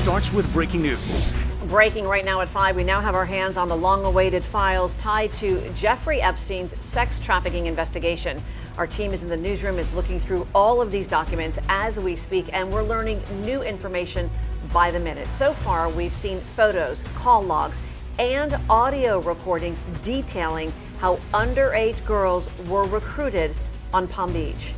starts with breaking news. Breaking right now at 5, we now have our hands on the long-awaited files tied to Jeffrey Epstein's sex trafficking investigation. Our team is in the newsroom, is looking through all of these documents as we speak, and we're learning new information by the minute. So far, we've seen photos, call logs, and audio recordings detailing how underage girls were recruited on Palm Beach.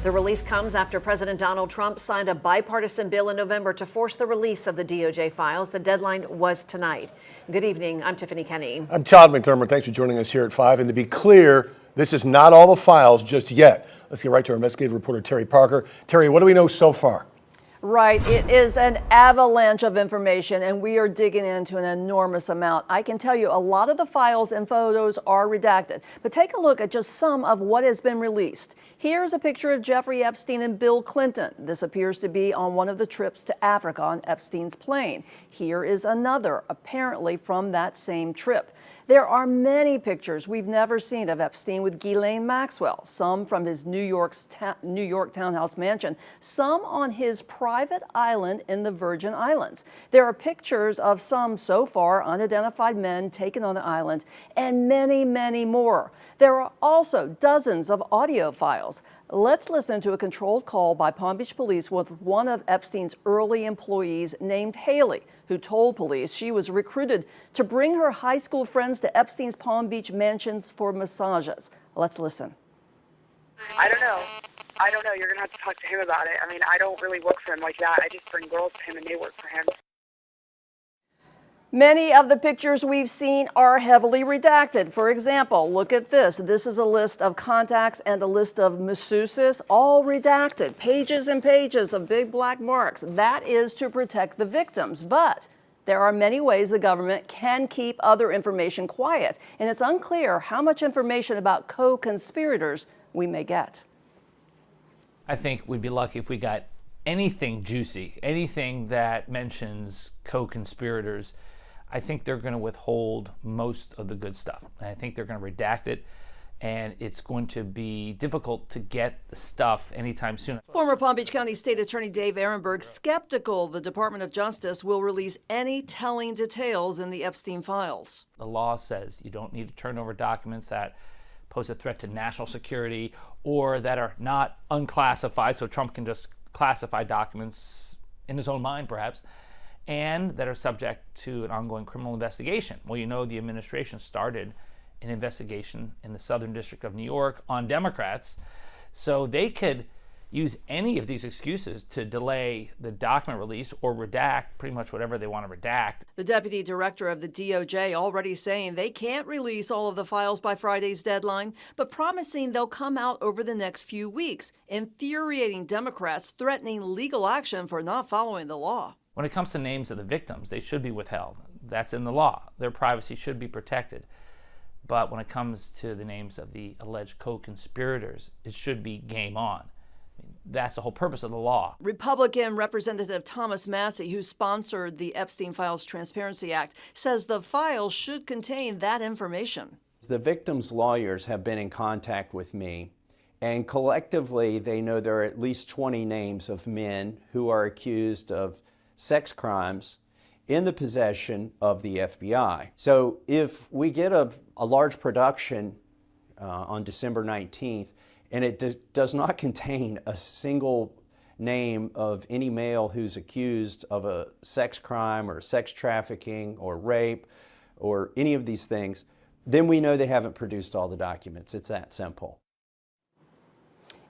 The release comes after President Donald Trump signed a bipartisan bill in November to force the release of the DOJ files. The deadline was tonight. Good evening. I'm Tiffany Kenny. I'm Todd McDermott. Thanks for joining us here at 5. And to be clear, this is not all the files just yet. Let's get right to our investigative reporter, Terry Parker. Terry, what do we know so far? Right. It is an avalanche of information, and we are digging into an enormous amount. I can tell you a lot of the files and photos are redacted, but take a look at just some of what has been released. Here's a picture of Jeffrey Epstein and Bill Clinton. This appears to be on one of the trips to Africa on Epstein's plane. Here is another, apparently from that same trip. There are many pictures we've never seen of Epstein with Ghislaine Maxwell, some from his New York townhouse mansion, some on his private island in the Virgin Islands. There are pictures of some so far unidentified men taken on the island, and many, many more. There are also dozens of audio files. Let's listen to a controlled call by Palm Beach police with one of Epstein's early employees named Haley, who told police she was recruited to bring her high school friends to Epstein's Palm Beach mansions for massages. Let's listen. I don't know. You're going to have to talk to him about it. I mean, I don't really work for him like that. I just bring girls to him and they work for him. Many of the pictures we've seen are heavily redacted. For example, look at this. This is a list of contacts and a list of masseuses, all redacted. Pages and pages of big black marks. That is to protect the victims. But there are many ways the government can keep other information quiet, and it's unclear how much information about co-conspirators we may get. I think we'd be lucky if we got anything juicy, anything that mentions co-conspirators. I think they're going to withhold most of the good stuff. I think they're going to redact it, and it's going to be difficult to get the stuff anytime soon. Former Palm Beach County State Attorney Dave Ehrenberg skeptical the Department of Justice will release any telling details in the Epstein files. The law says you don't need to turn over documents that pose a threat to national security or that are not unclassified, so Trump can just classify documents in his own mind, perhaps, and that are subject to an ongoing criminal investigation. Well, you know, the administration started an investigation in the Southern District of New York on Democrats, so they could use any of these excuses to delay the document release or redact pretty much whatever they want to redact. The deputy director of the DOJ already saying they can't release all of the files by Friday's deadline, but promising they'll come out over the next few weeks, infuriating Democrats threatening legal action for not following the law. When it comes to names of the victims, they should be withheld. That's in the law. Their privacy should be protected. But when it comes to the names of the alleged co-conspirators, it should be game on. That's the whole purpose of the law. Republican Representative Thomas Massie, who sponsored the Epstein Files Transparency Act, says the files should contain that information. The victims' lawyers have been in contact with me, and collectively they know there are at least 20 names of men who are accused of sex crimes in the possession of the FBI. So if we get a large production on December 19th, and it does not contain a single name of any male who's accused of a sex crime or sex trafficking or rape or any of these things, then we know they haven't produced all the documents. It's that simple.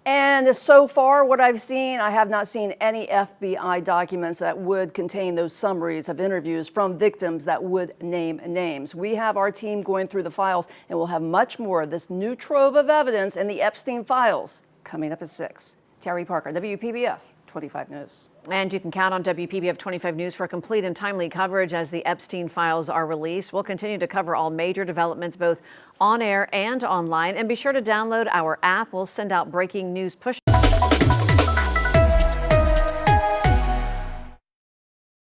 And so far, what I've seen, I have not seen any FBI documents that would contain those summaries of interviews from victims that would name names. We have our team going through the files, and we'll have much more of this new trove of evidence in the Epstein files coming up at 6. Terry Parker, WPBF 25 News. And you can count on WPBF 25 News for complete and timely coverage as the Epstein files are released. We'll continue to cover all major developments both on air and online. And be sure to download our app. We'll send out breaking news push